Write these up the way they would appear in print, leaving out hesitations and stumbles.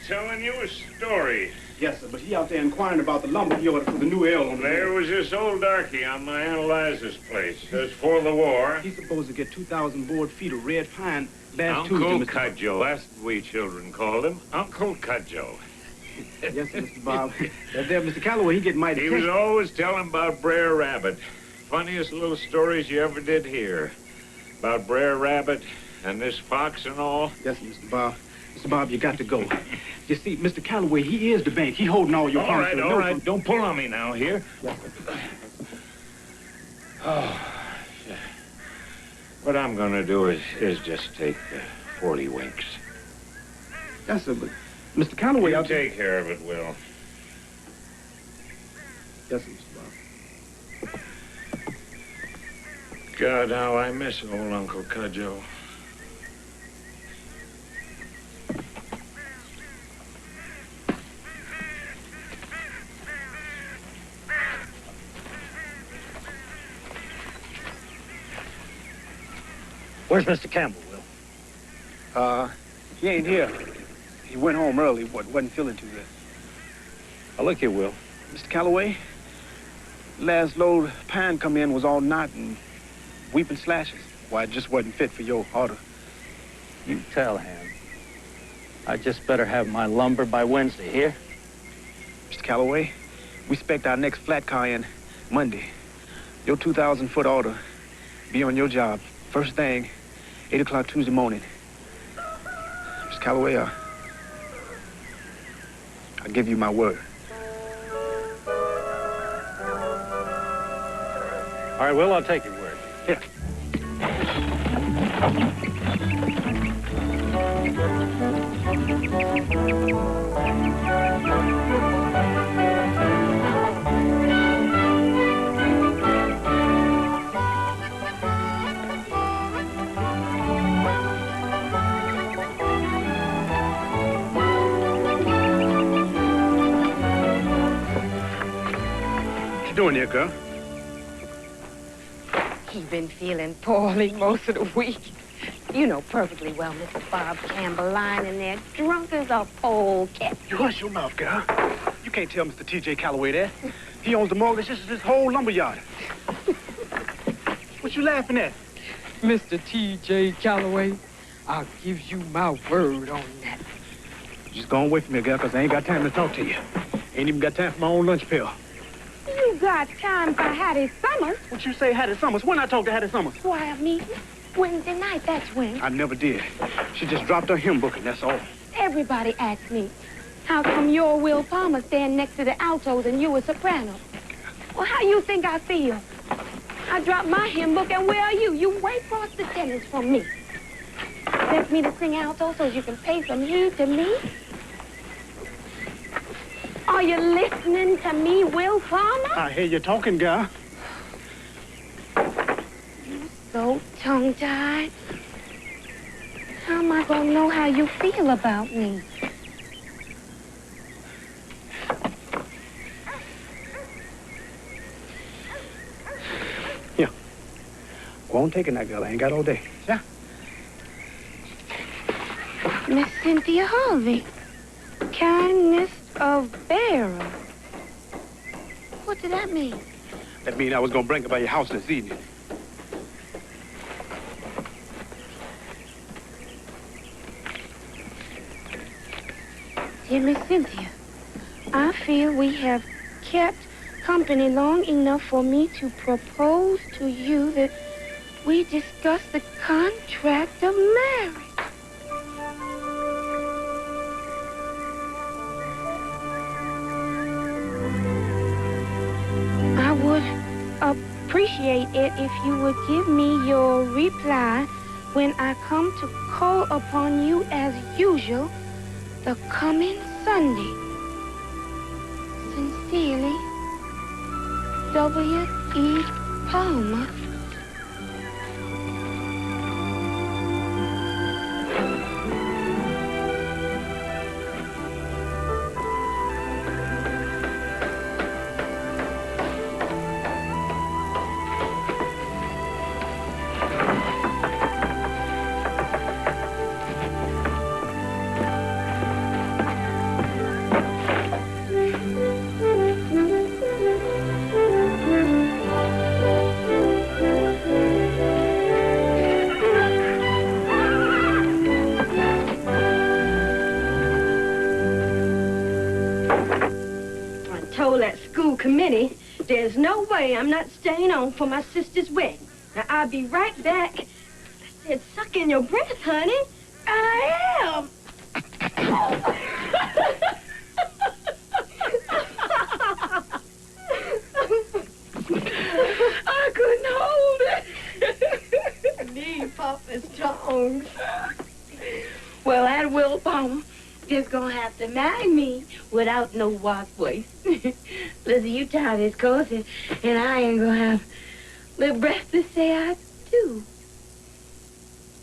telling you a story. Yes, sir, but he out there inquiring about the lumber he ordered for the new L on the There mill. was this old darky on my Aunt Eliza's place. Just before the war. He's supposed to get 2,000 board feet of red pine last Tuesday, Uncle Mr. Cudjoe. That's what we children called him. Uncle Cudjoe. Yes, sir, Mr. Bob. That there, Mr. Calloway, he get mighty He was always telling about Brer Rabbit. Funniest little stories you ever did hear. About Brer Rabbit and this fox and all. Yes, sir, Mr. Bob. Mr. Bob, you got to go. You see, Mr. Calloway, he is the bank. He holding all your promises. All right. Don't pull on me now, here. Yes, sir. Oh, what I'm gonna do is just take 40 winks. Yes, sir, but Mr. Calloway, You I'll take care of it, Will. Yes, sir, Mr. Bob. God, how I miss old Uncle Cudjoe. Where's Mr. Campbell, Will? He ain't here. He went home early, wasn't feeling too good. Now, look here, Will. Mr. Calloway, last load pine come in was all knot and weeping slashes. Why, it just wasn't fit for your order. You tell him. I just better have my lumber by Wednesday, here? Mr. Calloway, we expect our next flat car in Monday. Your 2,000-foot order be on your job. First thing, 8 o'clock Tuesday morning. Mr. Calloway, I'll give you my word. All right, Will, I'll take your word. Here. What you doing here, girl? He's been feeling poorly most of the week. You know perfectly well Mr. Bob Campbell lying in there drunk as a polecat. You hush your mouth, girl. You can't tell Mr. T.J. Calloway that. He owns the mortgage. This is his whole lumber yard. What you laughing at? Mr. T.J. Calloway, I'll give you my word on that. Just go away from me, girl, because I ain't got time to talk to you. Ain't even got time for my own lunch pill. You got time for Hattie Summers. What you say, Hattie Summers? When I talked to Hattie Summers? Choir meeting. Wednesday night, that's when. I never did. She just dropped her hymn book, and that's all. Everybody asks me, how come you're Will Palmer standing next to the altos and you a soprano? Well, how you think I feel? I dropped my hymn book, and where are you? You way across the tennis from me. Expect me to sing alto so you can pay some heed to me? Are you listening to me, Will Palmer? I hear you talking, girl. So tongue-tied. How am I gonna know how you feel about me? Here. Go on taking that, girl. I ain't got all day. Yeah? Miss Cynthia Harvey. Kindness of bearer. What did that mean? That mean I was gonna bring her by your house this evening. Dear Miss Cynthia, I feel we have kept company long enough for me to propose to you that we discuss the contract of marriage. I would appreciate it if you would give me your reply when I come to call upon you as usual the coming Sunday. Sincerely, W.E. Palmer. told that school committee there's no way I'm not staying on for my sister's wedding. Now, I'll be right back. I said, suck in your breath, honey. I am. I couldn't hold it. Need Papa's tongues. Well, that Will Palmer is gonna have to marry me without no wash voice. Lizzie, you tie this coat, and I ain't gonna have the breath to say I do.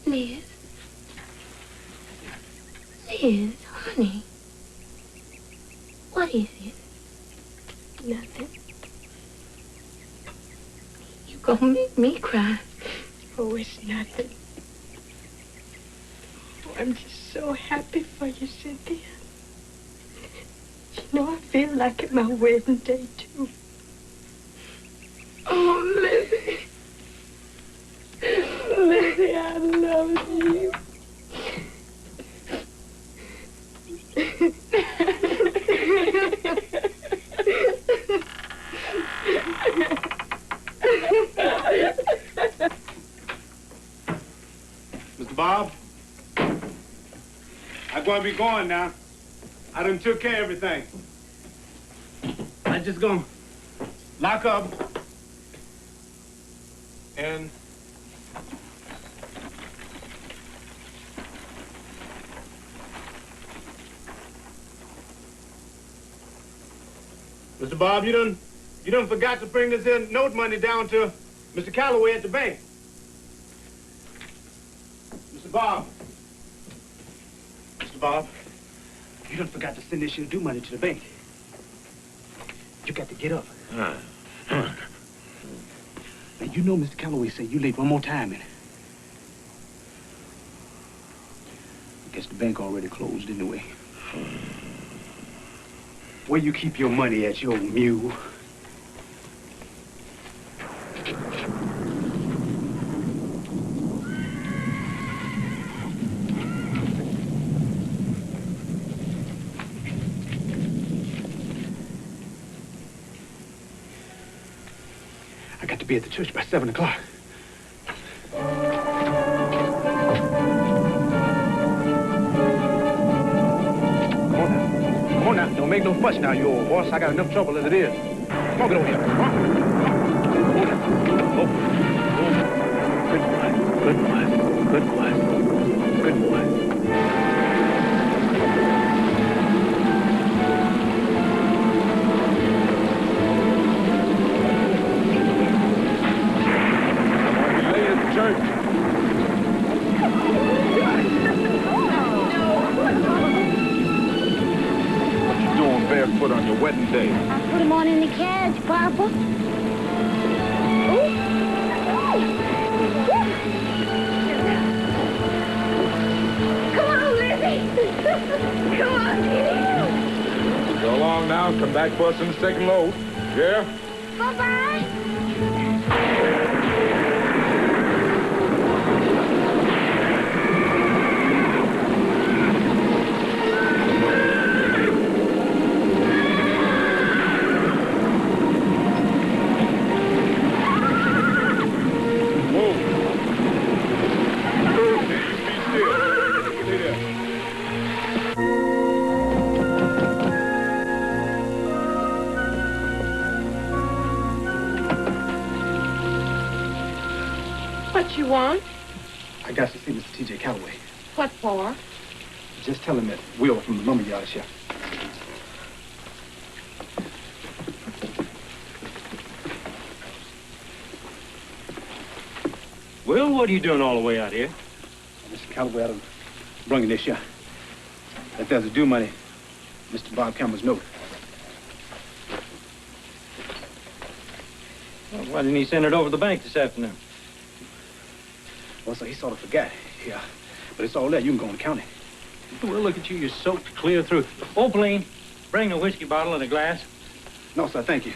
Liz. Liz, honey. What is it? Nothing. You gonna make me cry. Oh, it's nothing. Oh, I'm just so happy for you, Cynthia. You know, I feel like it's my wedding day, too. Oh, Lizzie. Lizzie, I love you. Mr. Bob, I'm going to be going now. I done took care of everything. I just gonna lock up and Mr. Bob, you done forgot to bring this in note money down to Mr. Calloway at the bank. Mr. Bob. Mr. Bob, you done forgot to send this your due money to the bank. You got to get up. Now, you know Mr. Calloway said you late one more time, and I guess the bank already closed anyway. Where you keep your money at, you old mule? I got to be at the church by 7 o'clock. Come on now. Don't make no fuss now, you old horse. I got enough trouble as it is. Come on, get over here. Come on. Come on now. Oh. Good boy. Good boy. Good boy. Barefoot on your wedding day. I put him on in the carriage, Papa. Come on, Lizzie. Come on, Kitty. Go along now. Come back for us in the second load. Yeah? Bye-bye. What you want? I got to see Mr. T.J. Calloway. What for? Just tell him that Will from the lumberyard shop. Will, what are you doing all the way out here? Mr. Calloway, I'm bringing this here. If there's a due money, Mr. Bob Campbell's note. Well, why didn't he send it over to the bank this afternoon? Well, so he sort of forgot. Yeah, but it's all there. You can go and count it. Well, look at you. You're soaked clear through. Opaline, bring a whiskey bottle and a glass. No, sir, thank you.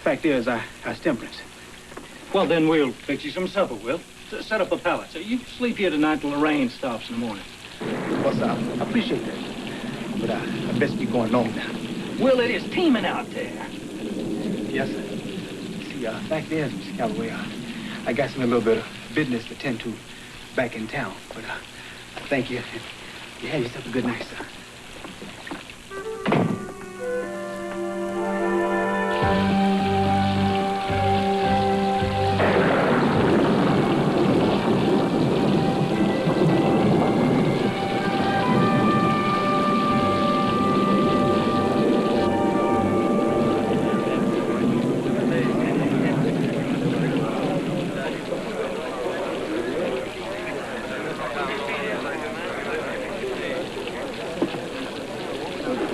Fact is, I temperance. Well, then we'll fix you some supper, Will. Set up a pallet. So you sleep here tonight till the rain stops in the morning. Well, sir, I appreciate that. But I best be going home now. Will, it is teeming out there. Yes, sir. See, back there, Mr. Calloway, I got some a little bit of business to tend to back in town. But thank you. You have yourself a good night, sir.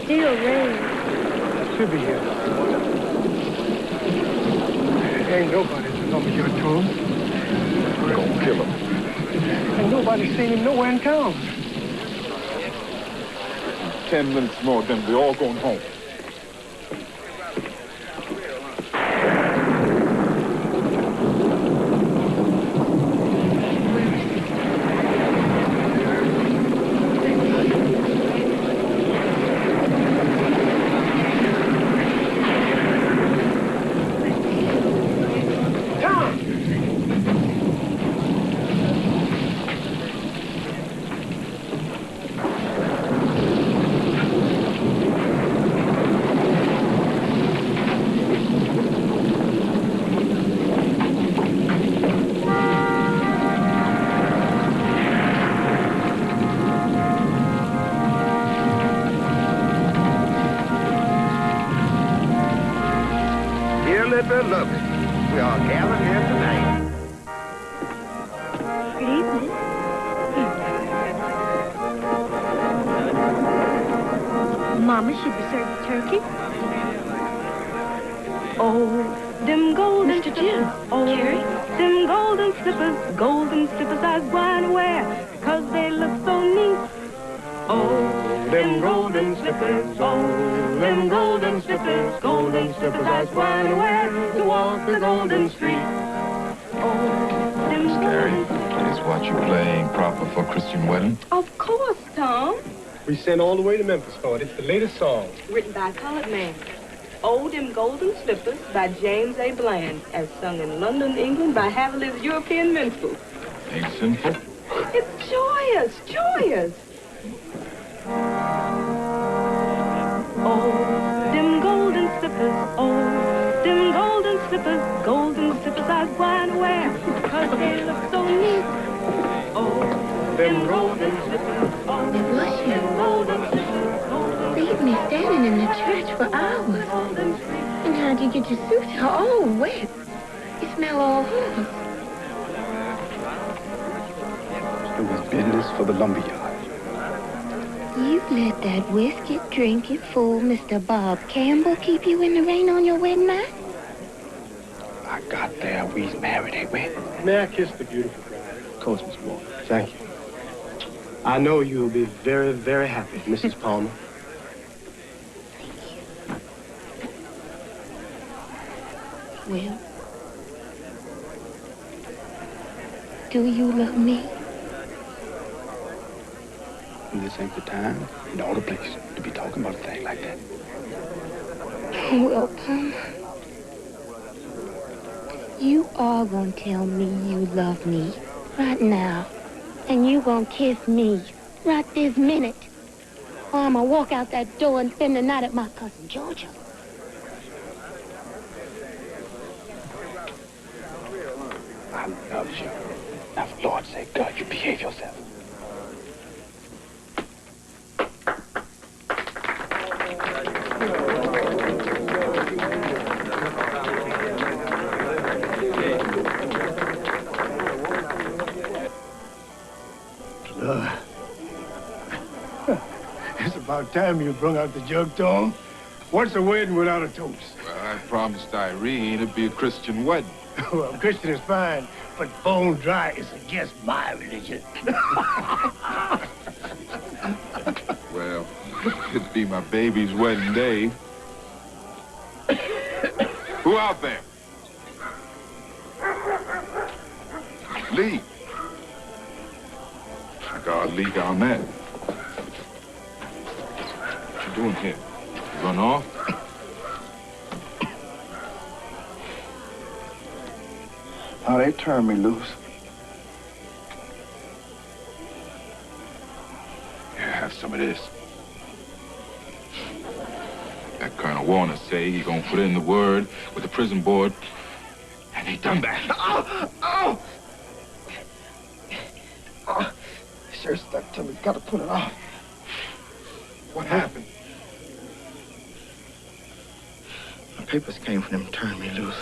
Still rain. Should be here. Ain't nobody coming to your tomb. We're gonna kill him. Ain't nobody seen him nowhere in town. 10 minutes more, then we're all going home. Beloved, we are gathered here tonight. Good evening. Mama should be serving turkey. Oh, them golden Mr. Jim. Oh, Jerry. them golden slippers I was going to wear, 'cause they look so neat. Oh, them golden slippers, them golden slippers I was going to wear to walk the golden street. Oh, them Gary, golden... is what you're playing proper for Christian wedding? Of course, Tom. We sent all the way to Memphis for it. It's the latest song. Written by a colored man. Oh, Them Golden Slippers by James A. Bland, as sung in London, England by Haviland's European minstrels. Ain't sinful. It's joyous, joyous. Oh, them golden slippers, them golden slippers I was going to wear, 'cause they look so neat. Oh, them golden slippers, It was you. them golden slippers, Leave me standing in the church for hours. And how'd you get your suit all wet? You smell all horse. It was business for the lumberyard. You let that whiskey-drinking fool, Mr. Bob Campbell, keep you in the rain on your wedding night? I got there. We's married, ain't we? May I kiss the beautiful bride? Of course, Miss Moore. Thank you. I know you'll be very, very happy, Mrs. Palmer. Well, do you love me? This ain't the time nor the place to be talking about a thing like that. Well, Palmer, you are gonna tell me you love me right now. And you gonna kiss me right this minute. Or I'm gonna walk out that door and spend the night at my cousin Georgia. I love you. Now, for Lord's sake, God, you behave yourself. It's about time you brung out the jug, Tom. What's a wedding without a toast? Well, I promised Irene it'd be a Christian wedding. Well, Christian is fine, but bone dry is against my religion. Well, it'd be my baby's wedding day. Who out there? Lee. I got Lee down there. What you doing here? You run off? Now they turned me loose. Here, have some of this. That Colonel Warner say he gonna put in the word with the prison board, and he done that. Oh! Oh! Oh! Sure stuck to me. Gotta put it off. What happened? My papers came from them, turned me loose.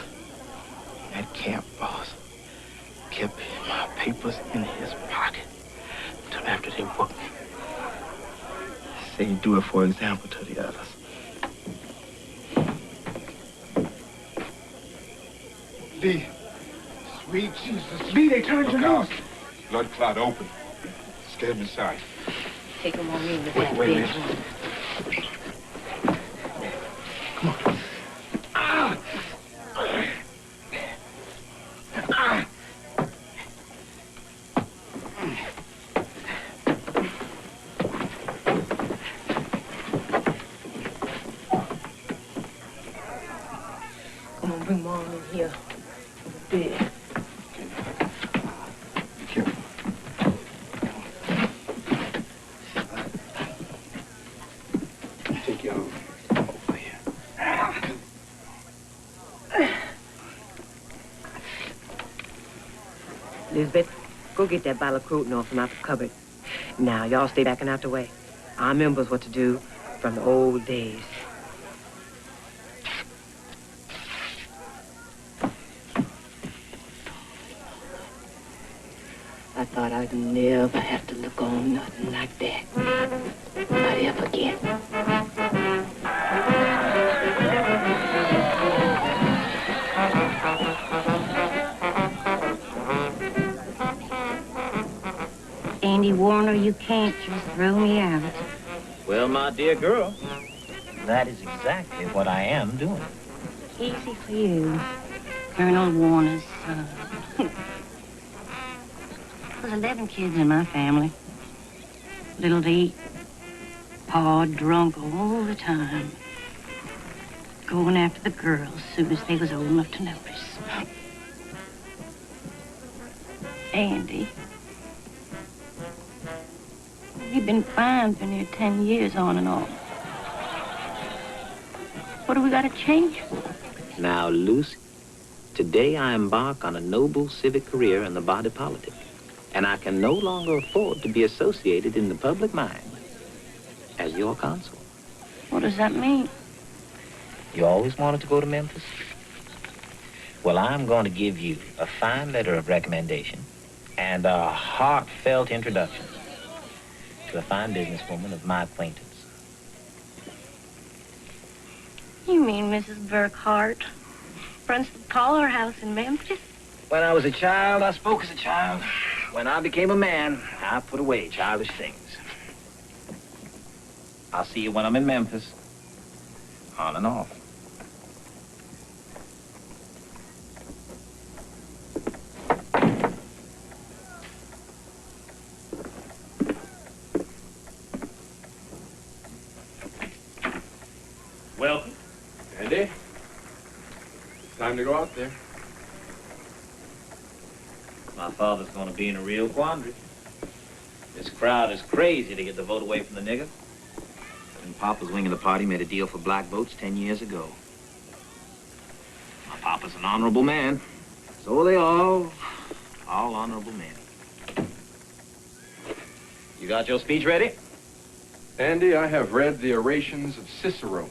That camp boss kept my papers in his pocket until after they booked me. Say he'd do it for example to the others. Lee, sweet Jesus. Lee, they turned you loose. Blood clot open. Get him inside. Take him on me with Wait a minute. Come on. Ah! Ah! Come on, bring Mom in here. Bed. Be careful. Take your arm over here. Elizabeth, go get that bottle of Croton from out the cupboard. Now, y'all stay back and out the way. I remembers what to do from the old days. I thought I'd never have to look on nothing like that. Not ever again. Andy Warner, you can't just throw me out. Well, my dear girl, that is exactly what I am doing. Easy for you, Colonel Warner's son. There's 11 kids in my family. Little to eat. Pa drunk all the time. Going after the girls as soon as they was old enough to notice. Andy. We've been fine for near 10 years on and off. What do we got to change for? Now, Lucy, today I embark on a noble civic career in the body politic, and I can no longer afford to be associated in the public mind as your consul. What does that mean? You always wanted to go to Memphis? Well, I'm going to give you a fine letter of recommendation and a heartfelt introduction to a fine businesswoman of my acquaintance. You mean Mrs. Burkhart? Runs the parlor house in Memphis? When I was a child, I spoke as a child. When I became a man, I put away childish things. I'll see you when I'm in Memphis, on and off. Welcome. Andy, it's time to go out there. My father's going to be in a real quandary. This crowd is crazy to get the vote away from the nigger. And Papa's wing of the party made a deal for black votes 10 years ago. My Papa's an honorable man. So are they all honorable men. You got your speech ready? Andy, I have read the orations of Cicero,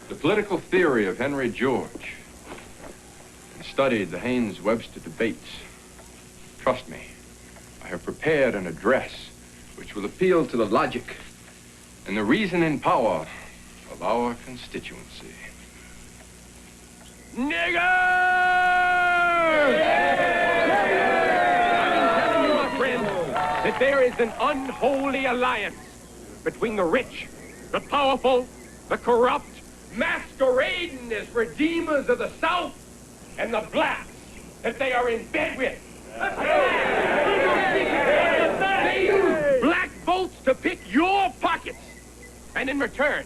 the political theory of Henry George, and studied the Haynes-Webster debates. Trust me, I have prepared an address which will appeal to the logic and the reasoning power of our constituency. Nigger! I'm telling you, my friends, that there is an unholy alliance between the rich, the powerful, the corrupt, masquerading as redeemers of the South, and the blacks that they are in bed with. They use black votes to pick your pockets. And in return,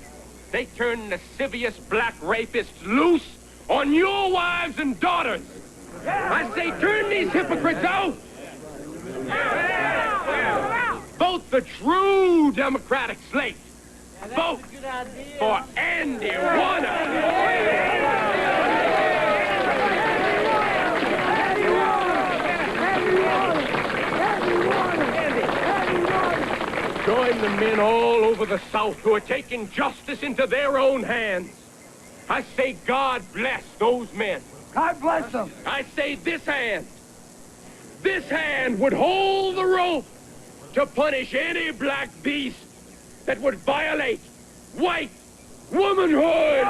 they turn lascivious black rapists loose on your wives and daughters. I say turn these hypocrites out. Vote the true Democratic slate. Vote for Andy Warner. Join the men all over the South who are taking justice into their own hands. I say God bless those men. God bless them. I say this hand would hold the rope to punish any black beast that would violate white womanhood.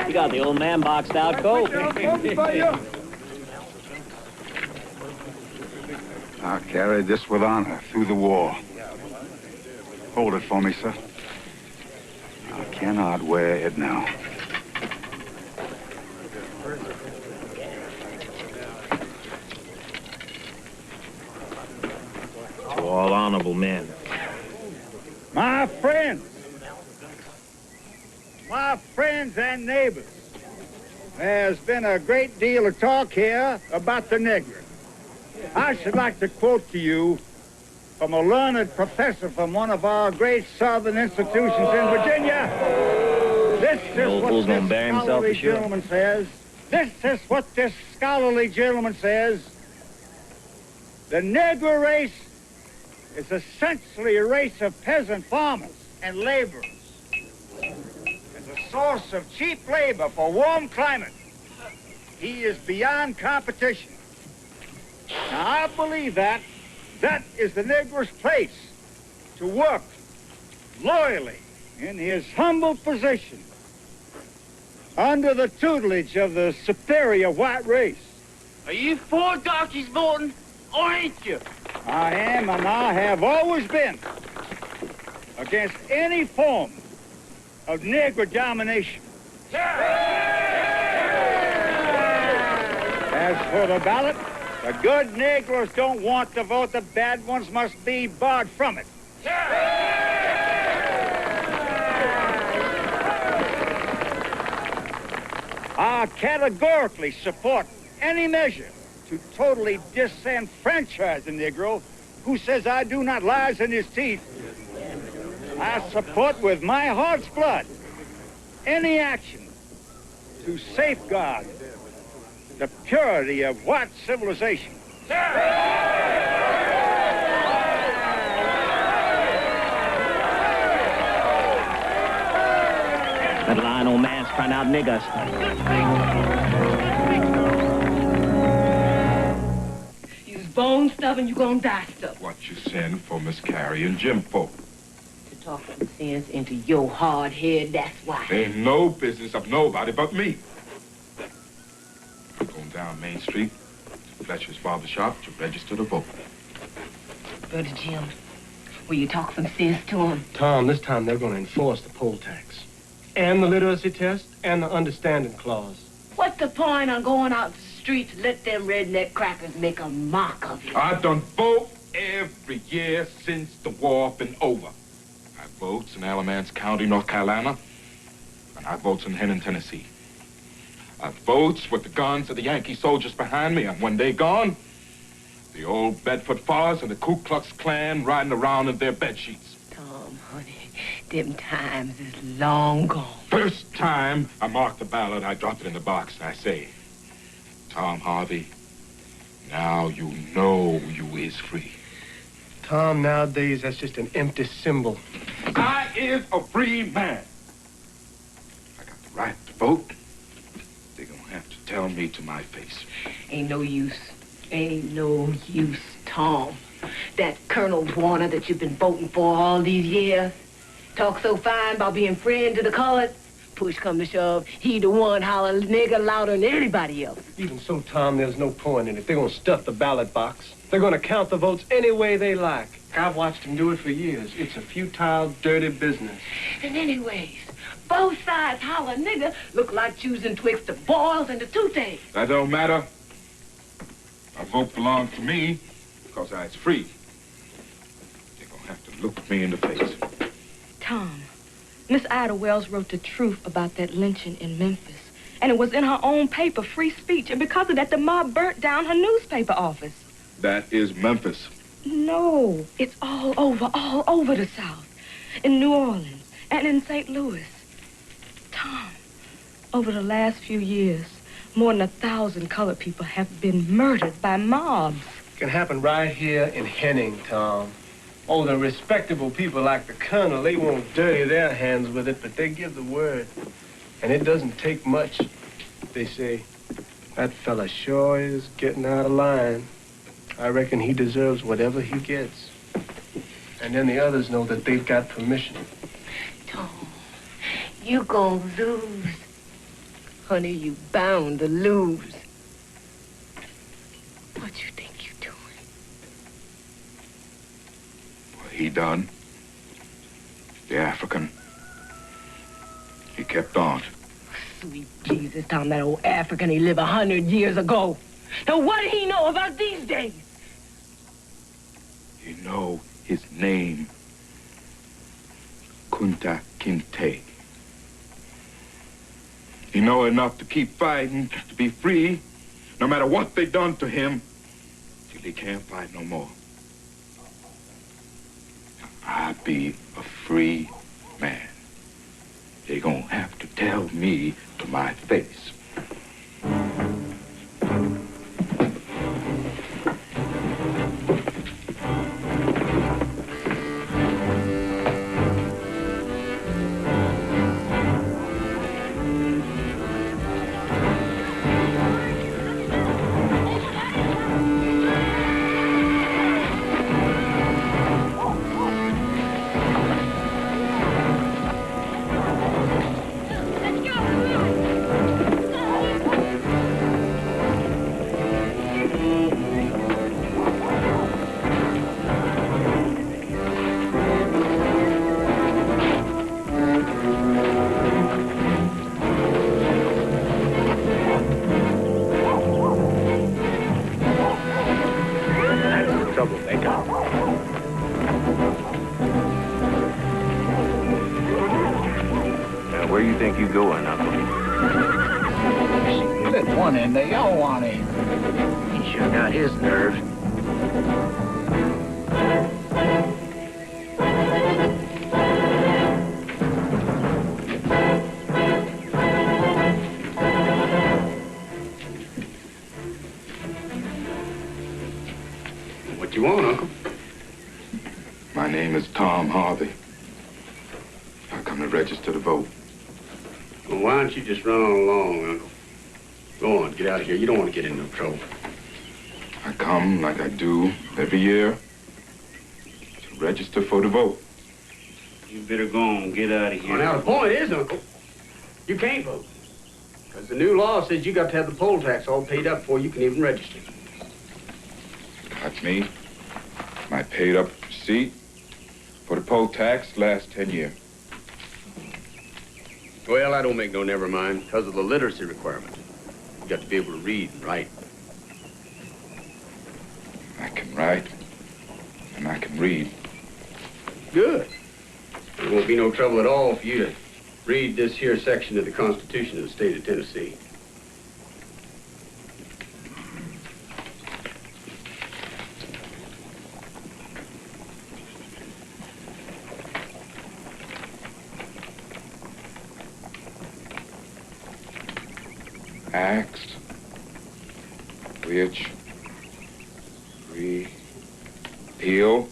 You got the old man boxed out cold. I'll carry this with honor through the war. Hold it for me, sir. I cannot wear it now. To all honorable men. My friends and neighbors, there's been a great deal of talk here about the Negro. I should like to quote to you from a learned professor from one of our great southern institutions in Virginia. This is what this scholarly gentleman says. This is what this scholarly gentleman says. The Negro race is essentially a race of peasant farmers and laborers. As a source of cheap labor for warm climate, he is beyond competition. Now, I believe that is the Negro's place, to work loyally in his humble position under the tutelage of the superior white race. Are you for darkies voting, or ain't you? I am, and I have always been, against any form of Negro domination. As for the ballot, the good Negroes don't want to vote. The bad ones must be barred from it. I categorically support any measure to totally disenfranchise the Negro who says I do not lies in his teeth. I support with my heart's blood any action to safeguard the purity of white civilization. That lying old man's trying to out-nig us. You was bone stuffing, you gonna die stuff. What you send for Miss Carrie and Jim for? To talk some sense into your hard head, that's why. Ain't no business of nobody but me. Going down Main Street to Fletcher's barber shop to register to vote. Brother Jim, will you talk some sense to him? Tom, this time they're going to enforce the poll tax. And the literacy test, and the understanding clause. What's the point on going out the street to let them redneck crackers make a mock of you? I done vote every year since the war been over. I votes in Alamance County, North Carolina, and I votes in Hennon, Tennessee. I votes with the guns of the Yankee soldiers behind me, and when they gone, the old Bedford Fords and the Ku Klux Klan riding around in their bed sheets. Tom, honey, them times is long gone. First time I marked the ballot, I dropped it in the box, and I say, Tom Harvey, now you know you is free. Tom, nowadays, that's just an empty symbol. I is a free man. I got the right to vote. They're gonna have to tell me to my face. Ain't no use. Ain't no use, Tom. That Colonel Warner that you've been voting for all these years, talk so fine about being friend to the colored. Push come to shove, he the one holler nigger louder than anybody else. Even so, Tom, there's no point in it. They're going to stuff the ballot box. They're going to count the votes any way they like. I've watched them do it for years. It's a futile, dirty business. And anyways, Both sides holler nigger look like choosing twixt the boils and the toothache. That don't matter. My vote belongs to me because I is free. They're gonna have to look me in the face. Tom, Miss Ida Wells wrote the truth about that lynching in Memphis. And it was in her own paper, Free Speech. And because of that, the mob burnt down her newspaper office. That is Memphis. No, it's all over the South. In New Orleans and in St. Louis. Tom, over the last few years, more than 1,000 colored people have been murdered by mobs. It can happen right here in Henning, Tom. Oh, the respectable people like the Colonel, they won't dirty their hands with it, but they give the word. And it doesn't take much, they say. That fella sure is getting out of line. I reckon he deserves whatever he gets. And then the others know that they've got permission. Tom, you gonna lose. Honey, you bound to lose. What you think you doing? What he done? The African. He kept on. Sweet Jesus, Tom, that old African, he lived 100 years ago. Now, what did he know about these days? You know his name. Kunta Kinte. He know enough to keep fighting, to be free, no matter what they done to him, till he can't fight no more. I be a free man. They gonna have to tell me to my face. Where you think you going, Uncle? Let one in there. Y'all want him. He sure got his nerve. What you want, Uncle? My name is Tom Harvey. I come to register to vote. Well, why don't you just run on along, Uncle? Go on, get out of here. You don't want to get into trouble. I come like I do every year to register for the vote. You better go on and get out of here. Well, now, the point is, Uncle, you can't vote. Because the new law says you got to have the poll tax all paid up before you can even register. That's me. My paid up receipt for the poll tax last 10 years. Well, I don't make no never mind because of the literacy requirement. You got to be able to read and write. I can write and I can read. Good. There won't be no trouble at all for you to read this here section of the Constitution of the state of Tennessee. Acts which repeal,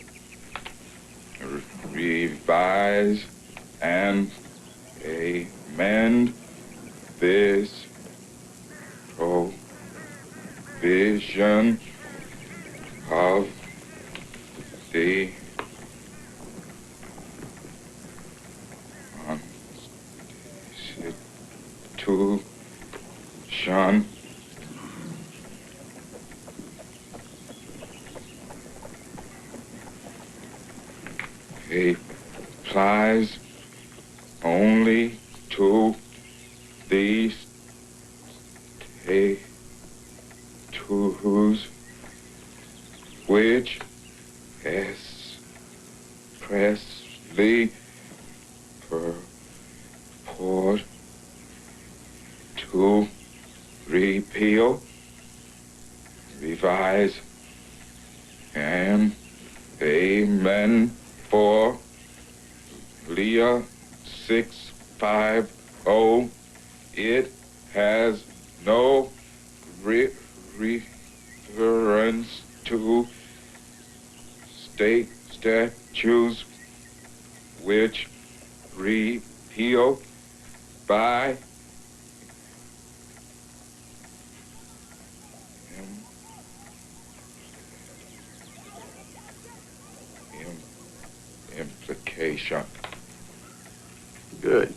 revise, and amend this provision of the Constitution applies only to the statues which expressly purport to repeal, revise, and amend for Leah 650. It has no reference to state statutes which repeal by implication. Good.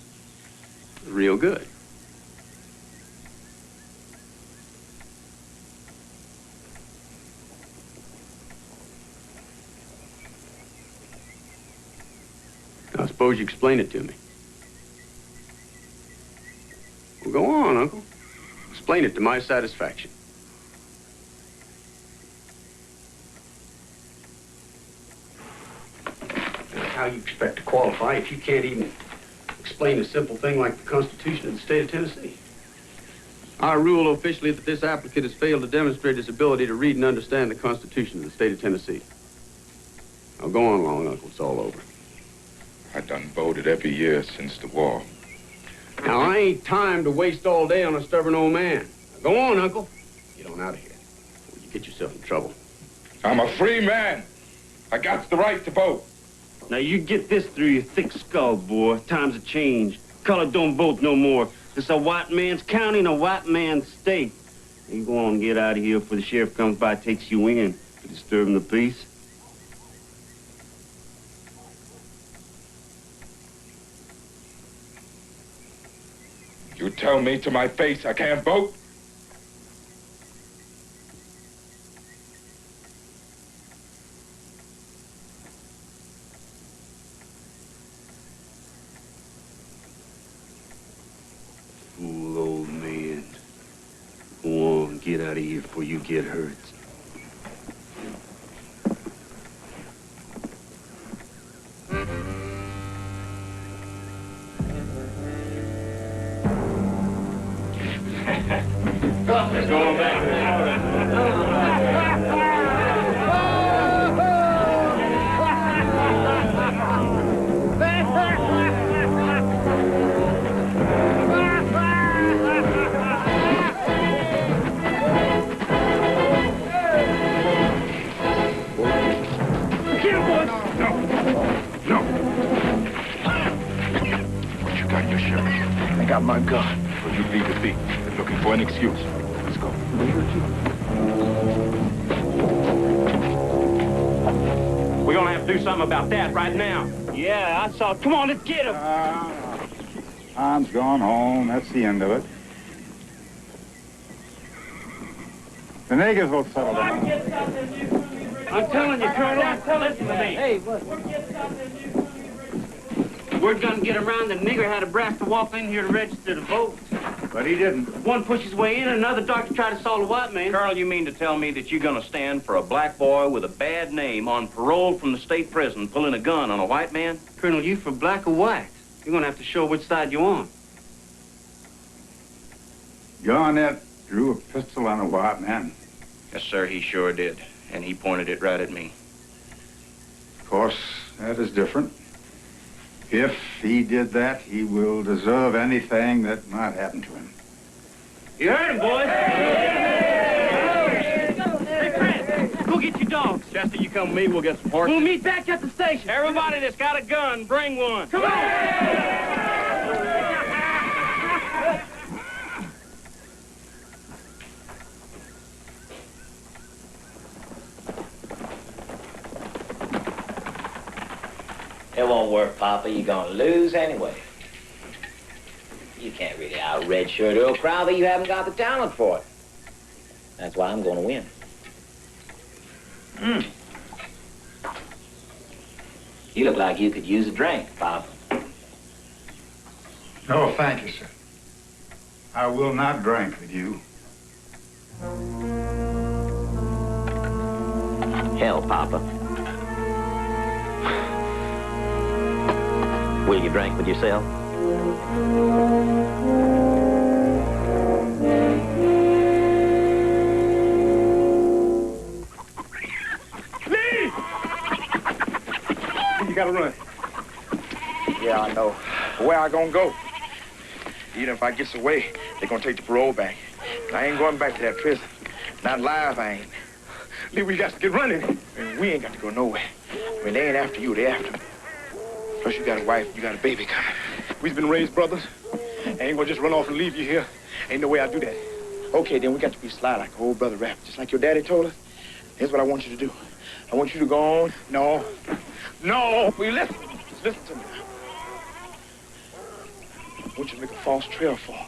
Real good. Now, suppose you explain it to me. Well, go on, Uncle. Explain it to my satisfaction. How you expect to qualify if you can't even explain a simple thing like the Constitution of the state of Tennessee? I rule officially that this applicant has failed to demonstrate his ability to read and understand the Constitution of the state of Tennessee. Now, go on, long Uncle. It's all over. I done voted every year since the war. Now, I ain't time to waste all day on a stubborn old man. Now, go on, Uncle. Get on out of here. Or you get yourself in trouble. I'm a free man. I got the right to vote. Now, you get this through your thick skull, boy. Times have changed. Color don't vote no more. This a white man's county and a white man's state. Now, you go on and get out of here before the sheriff comes by and takes you in for disturbing the peace. You tell me to my face I can't vote? Fool old man. Go on, get out of here before you get hurt. Let's go back. What you got in your shirt? I got my gun. Well, you leave it be. They're looking for an excuse. Let's go. We're gonna have to do something about that right now. Yeah, I saw. Come on, let's get him. Tom's gone home. That's the end of it. The niggers will settle down. I'm telling you, Colonel. Listen to me. Hey, what? We're gonna get around the nigger had a brass to walk in here to register to vote. But he didn't. One pushed his way in, and another doctor tried to assault a white man. Colonel, you mean to tell me that you're going to stand for a black boy with a bad name on parole from the state prison pulling a gun on a white man? Colonel, you for black or white? You're gonna have to show which side you're on. Garnett drew a pistol on a white man. Yes, sir, he sure did. And he pointed it right at me. Of course, that is different. If he did that, he will deserve anything that might happen to him. You heard him, boys. Hey, Chris, go get your dogs. Chester, you come with me, we'll get some horses. We'll meet back at the station. Everybody that's got a gun, bring one. Come on. It won't work, Papa. You're gonna lose anyway. You can't really out-redshirt Earl Crowther. You haven't got the talent for it. That's why I'm gonna win. You look like you could use a drink, Papa. No, thank you, sir. I will not drink with you. Hell, Papa. Will you drink with yourself? Lee! You gotta run. Yeah, I know. But where I gonna go? Even if I gets away, they gonna take the parole back. I ain't going back to that prison. Not live, I ain't. Lee, we got to get running. Man, we ain't got to go nowhere. I mean, they ain't after you, they after me. Plus, you got a wife, you got a baby coming. We've been raised brothers. I ain't gonna just run off and leave you here. Ain't no way I'll do that. Okay, then we got to be sly like old brother Rabbit, just like your daddy told us. Here's what I want you to do. I want you to go on. No. No! Will you listen? Just listen to me now. I want you to make a false trail for him.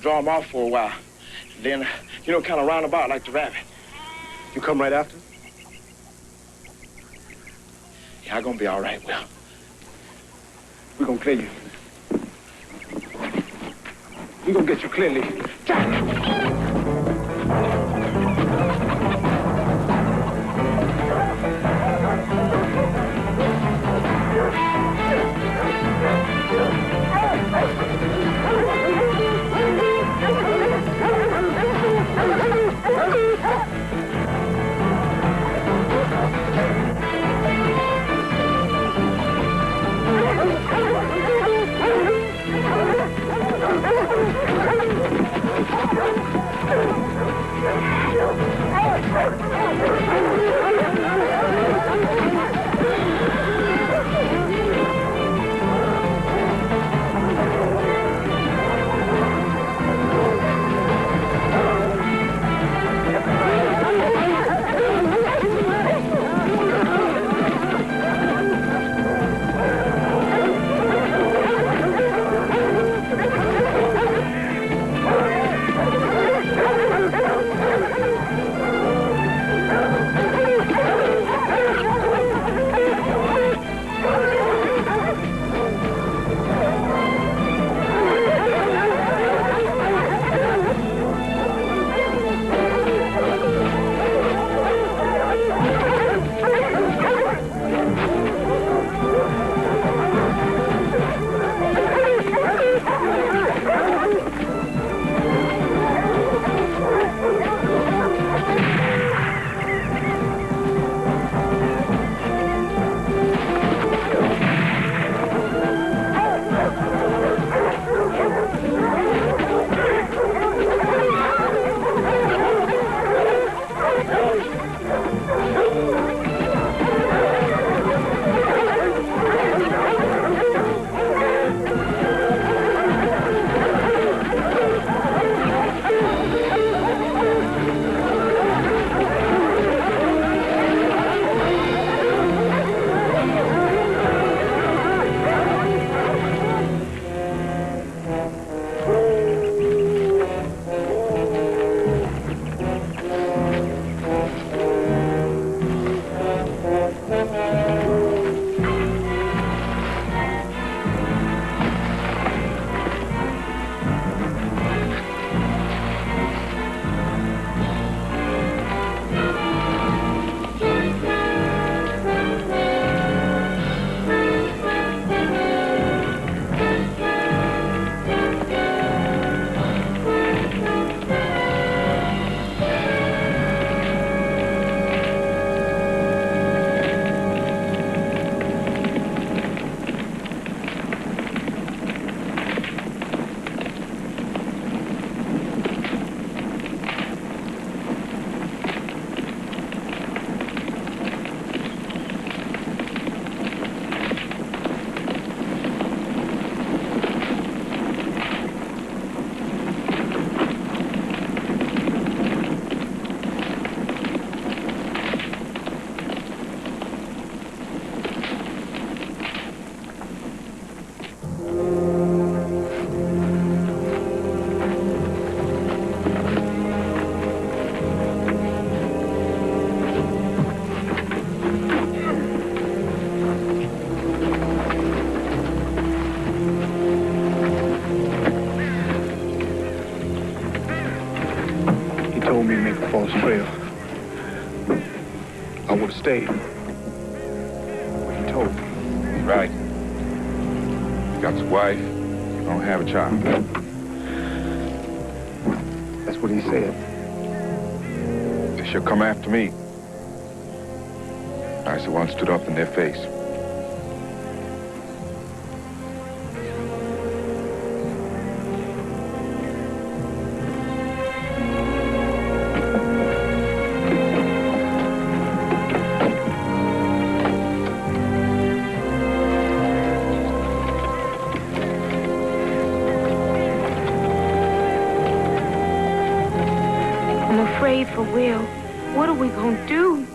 Draw him off for a while. And then, you know, kind of roundabout like the rabbit. You come right after? Yeah, I'm gonna be all right, Will. We're gonna clear you. We're gonna get you clear, Lee. trail. I would have stayed. What he told me. He's right. He's got his wife. Don't have a child. That's what he said. They should come after me. I the one stood up in their face. I'm afraid for Will. What are we gonna do?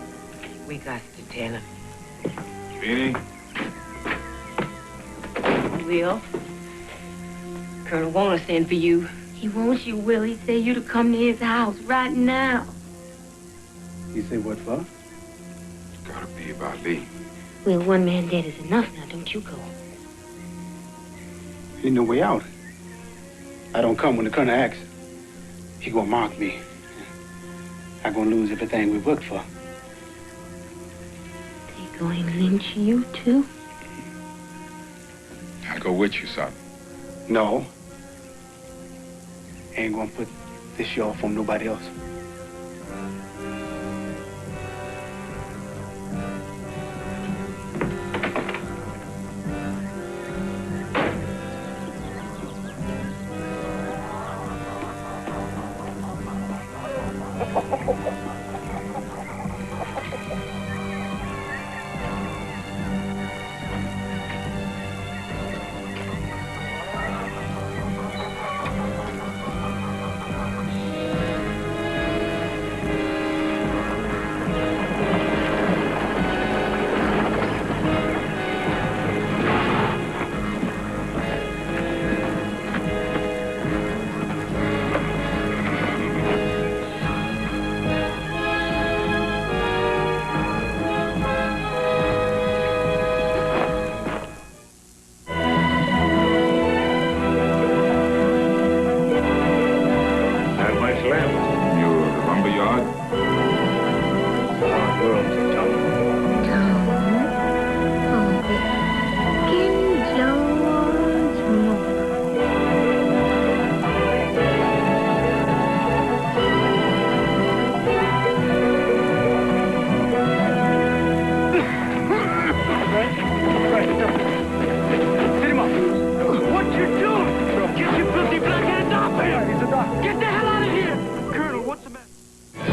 We got to tell him. Beanie? Will, Colonel Warner sent for you. He wants you, Will. He said you to come to his house right now. He said what for? Gotta be about Lee. Will, one man dead is enough now. Don't you go. Ain't no way out. I don't come when the Colonel asks. He gonna mark me. I gonna lose everything we worked for. They going to lynch you, too? I'll go with you, son. No. Ain't gonna put this show off on nobody else.